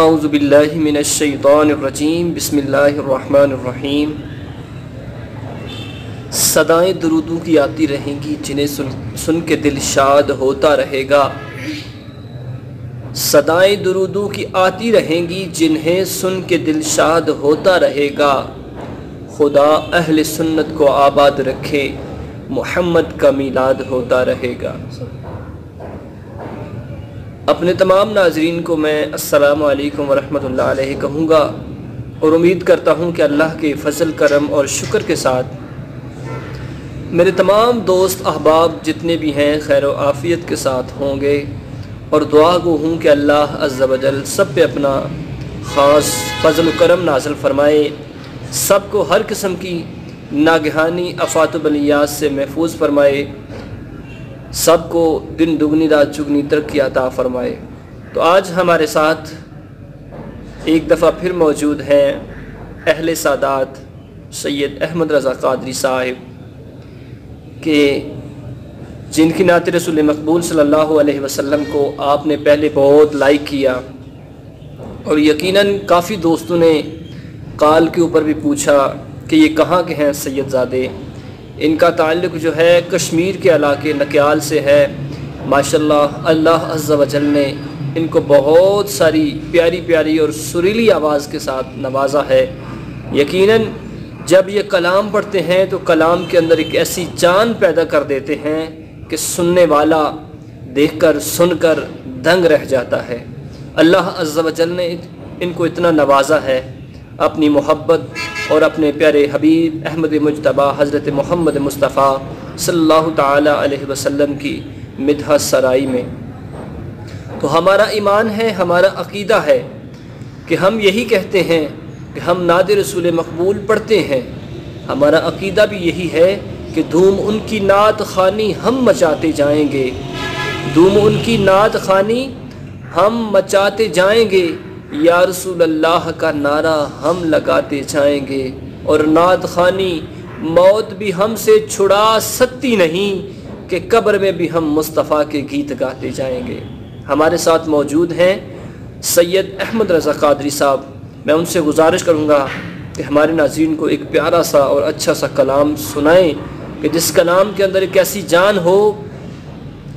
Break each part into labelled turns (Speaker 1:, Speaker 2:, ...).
Speaker 1: اعوذ باللہ من الشیطان الرجیم بسم اللہ الرحمن الرحیم۔ صدائیں درودوں کی آتی رہیں گی جنہیں سن کے دل شاد ہوتا رہے گا۔ صدائیں درودوں کی آتی رہیں گی جنہیں سن کے دل شاد ہوتا رہے گا۔ خدا اہل سنت کو آباد رکھے، محمد کا میلاد ہوتا رہے گا۔ اپنے تمام ناظرین کو میں السلام علیکم ورحمۃ اللہ علیہ کہوں گا، اور امید کرتا ہوں کہ اللہ کے فضل کرم اور شکر کے ساتھ میرے تمام دوست احباب جتنے بھی ہیں خیر و عافیت کے ساتھ ہوں گے، اور دعا گو ہوں کہ اللہ عز و جل سب پہ اپنا خاص فضل و کرم نازل فرمائے، سب کو ہر قسم کی ناگہانی آفات و بلیات سے محفوظ فرمائے، سب کو دن دگنی رات چگنی ترقی عطا فرمائے۔ تو آج ہمارے ساتھ ایک دفعہ پھر موجود ہیں اہل سادات سید احمد رضا قادری صاحب، کہ جن کی نعت رسول مقبول صلی اللہ علیہ وسلم کو آپ نے پہلے بہت لائک کیا، اور یقیناً کافی دوستوں نے کال کے اوپر بھی پوچھا کہ یہ کہاں کے ہیں سید زادے۔ ان کا تعلق جو ہے کشمیر کے علاقے نکیال سے ہے۔ ماشاءاللہ اللہ عز و جل نے ان کو بہت ساری پیاری پیاری اور سریلی آواز کے ساتھ نوازا ہے۔ یقیناً جب یہ کلام پڑھتے ہیں تو کلام کے اندر ایک ایسی جان پیدا کر دیتے ہیں کہ سننے والا دیکھ کر سن کر دنگ رہ جاتا ہے۔ اللہ عز و جل نے ان کو اتنا نوازا ہے اپنی محبت اور اپنے پیارے حبیب احمد مجتبیٰ حضرت محمد مصطفیٰ صلی اللہ تعالیٰ علیہ وسلم کی مدح سرائی میں۔ تو ہمارا ایمان ہے، ہمارا عقیدہ ہے کہ ہم یہی کہتے ہیں کہ ہم نعت رسول مقبول پڑھتے ہیں۔ ہمارا عقیدہ بھی یہی ہے کہ دھوم ان کی نعت خوانی ہم مچاتے جائیں گے، دھوم ان کی نعت خوانی ہم مچاتے جائیں گے، یا رسول اللہ کا نعرہ ہم لگاتے جائیں گے، اور نعت خوانی موت بھی ہم سے چھڑا سکتی نہیں کہ قبر میں بھی ہم مصطفیٰ کے گیت گاتے جائیں گے۔ ہمارے ساتھ موجود ہیں سید احمد رضا قادری صاحب۔ میں ان سے گزارش کروں گا کہ ہمارے ناظرین کو ایک پیارا سا اور اچھا سا کلام سنائیں، کہ جس کلام کے اندر ایک ایسی جان ہو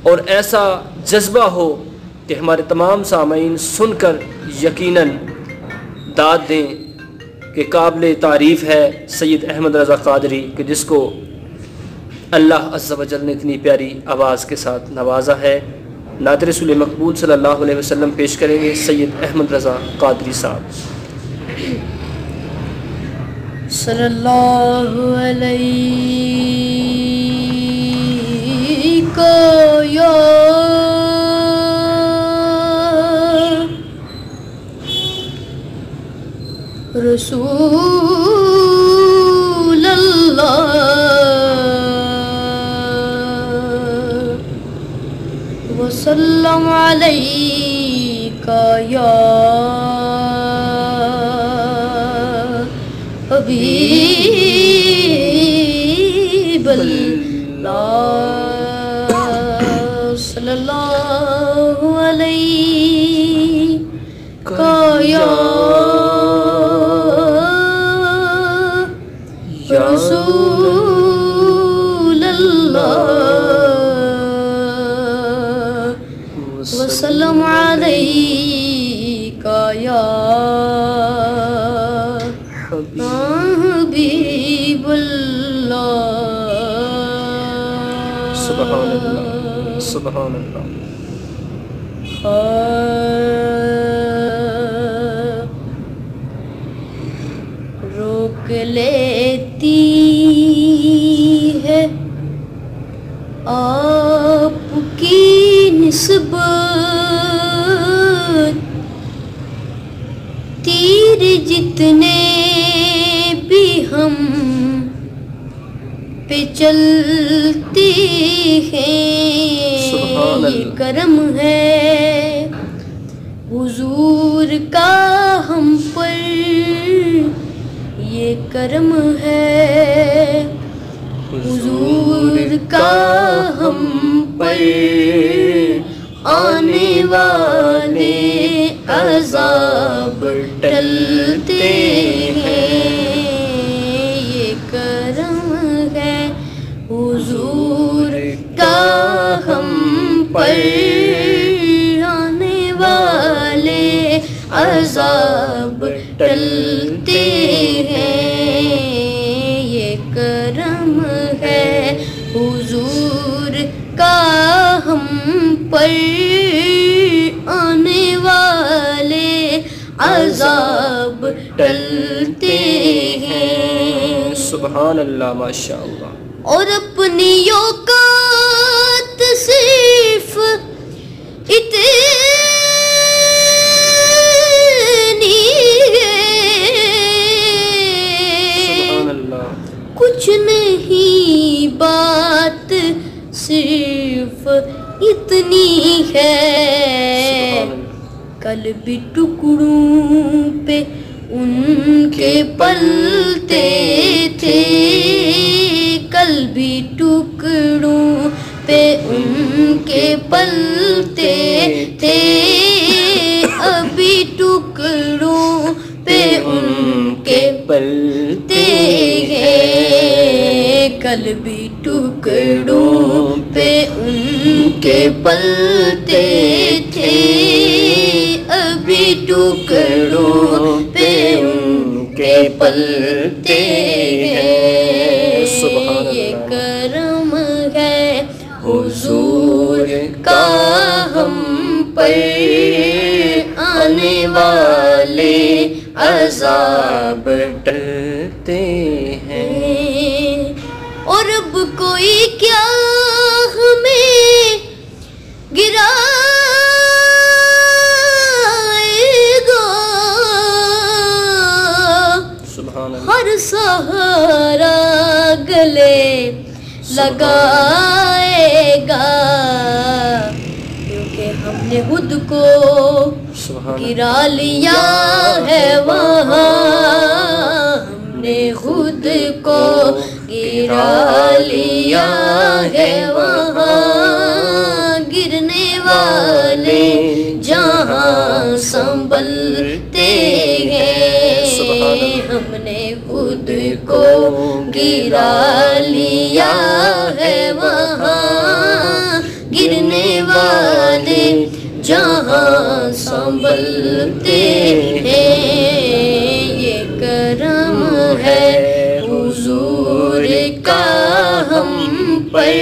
Speaker 1: اور ایسا جذبہ ہو کہ ہمارے تمام سامعین سن کر یقیناً داد دیں کہ قابل تعریف ہے سید احمد رضا قادری، کہ جس کو اللہ عز و جل نے اتنی پیاری آواز کے ساتھ نوازا ہے۔ نعت رسول مقبول صلی اللہ علیہ وسلم پیش کریں گے سید احمد رضا قادری صاحب۔
Speaker 2: صلی اللہ علیہ یا رسول اللہ وسلم علیک یا حبیب اللہ صلی اللہ علیہ یا رسول اللہ وسلم علیک یا حبیب اللہ۔
Speaker 1: سبحان اللہ سبحان اللہ۔
Speaker 2: روک لیتی ہے آپ کی نسبت، تیر جتنے بھی ہم پہ چلتے ہیں، یہ کرم ہے حضور کا ہم پر، یہ کرم ہے حضور کا ہم پر، آنے والے عذاب ٹلتے ہیں، یہ کرم ہے حضور کا ہم پر، آنے والے عذاب ٹلتے ہیں، یہ کرم ہے حضور کا ہم پر، آنے والے عذاب ٹلتے ہیں۔
Speaker 1: سبحان اللہ، ماشاء اللہ۔
Speaker 2: اور اپنی اوقات صرف اتنی ہے،
Speaker 1: سبحان اللہ۔
Speaker 2: کچھ نہیں بات صرف اتنی ہے،
Speaker 1: سبحان اللہ۔
Speaker 2: کل بھی ٹکڑوں پہ ان کے پلتے تھے، کل بھی ٹکڑوں پہ ان کے پلتے تھے، ابھی ٹکڑوں پہ ان کے پلتے ہیں، کل بھی ٹکڑوں پہ ان کے پلتے تھے، ابھی ٹکڑوں پہ ان کے پلتے ہیں۔
Speaker 1: سبحان اللہ۔
Speaker 2: یہ کرم ہے حضور کا ہم پر، آنے والے عذاب
Speaker 1: ٹلتے
Speaker 2: ہیں۔ اور اب کوئی کیا ہمیں گرائے گا،
Speaker 1: سبحان اللہ۔
Speaker 2: ہر سہارا گلے لگائے گا، کیونکہ ہم نے خود کو
Speaker 1: سبحان
Speaker 2: گرا لیا ہے وہاں، ہم نے خود کو گرا لیا ہے وہاں، گرنے والے جہاں سنبھلتے ہیں، ہم نے خود کو گرا لیا ہے وہاں، گرنے والے جہاں سنبھلتے ہیں، یہ کرم ہے حضور کا ہم پر،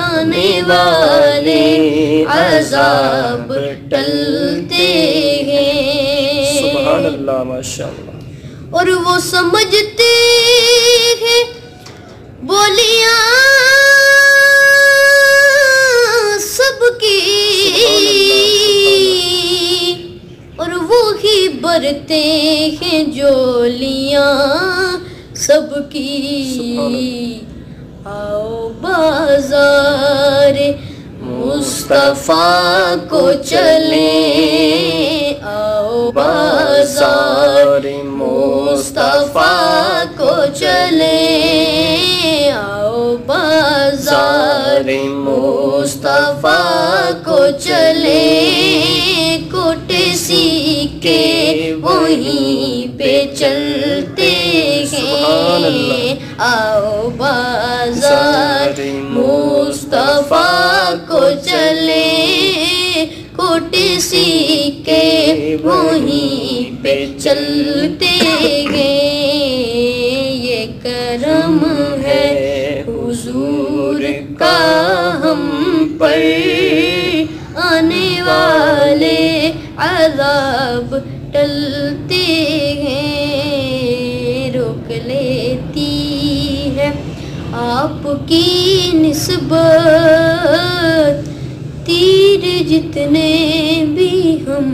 Speaker 2: آنے والے عذاب ٹلتے ہیں۔
Speaker 1: سبحان اللہ، ماشاء اللہ۔
Speaker 2: اور وہ سمجھتے ہیں بولیاں سب کی، اور وہی برتے ہیں جولیاں سب کی، آؤ بازار مصطفیٰ کو چلیں، آؤ بازار مصطفیٰ کو چلیں، آؤ بازار مصطفیٰ کو چلیں، کوٹے سیکے وہیں پہ چلتے ہیں، آؤ بازار مصطفیٰ کو چلیں، کوٹے سیکے وہیں پہ چلتے ہیں، یہ کرم ہے حضور کا ہم پر، آنے والے عذاب ٹلتے ہیں۔ روک لیتی ہے آپ کی نسبت، تیر جتنے بھی ہم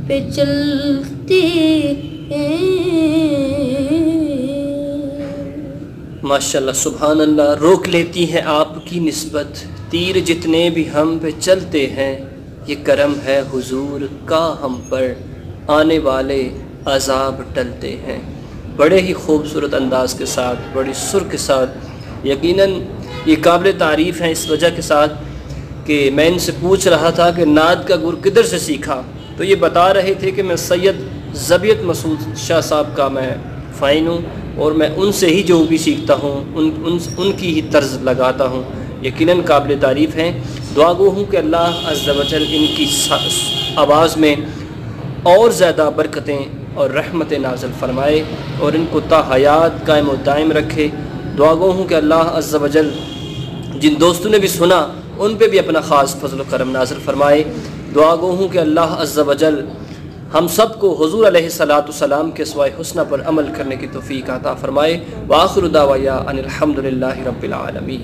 Speaker 2: پہ چلتے ہیں۔
Speaker 1: ماشاءاللہ، سبحان اللہ۔ روک لیتی ہے آپ کی نسبت، تیر جتنے بھی ہم پہ چلتے ہیں، یہ کرم ہے حضور کا ہم پر، آنے والے عذاب ٹلتے ہیں۔ بڑے ہی خوبصورت انداز کے ساتھ، بڑی سر کے ساتھ، یقیناً یہ قابل تعریف ہیں اس وجہ کے ساتھ کہ میں ان سے پوچھ رہا تھا کہ نعت کا گر کدھر سے سیکھا، تو یہ بتا رہے تھے کہ میں سید ذبیحت مسعود شاہ صاحب کا میں فائن ہوں، اور میں ان سے ہی جو بھی سیکھتا ہوں ان کی ہی طرز لگاتا ہوں۔ یقیناً قابل تعریف ہیں۔ دعا گو ہوں کہ اللہ عز و جل ان کی آواز میں اور زیادہ برکتیں اور رحمتیں نازل فرمائے اور ان کو تا حیات قائم و دائم رکھے۔ دعا گو ہوں کہ اللہ عز و جل جن دوستوں نے بھی سنا ان پہ بھی اپنا خاص فضل و کرم نازل فرمائے۔ دعا گو ہوں کہ اللہ عز و جل ہم سب کو حضور علیہ الصلاۃ والسلام کے اسوائے حسنہ پر عمل کرنے کی توفیق عطا فرمائے۔ وآخر دعوایا ان الحمد للہ رب العالمین۔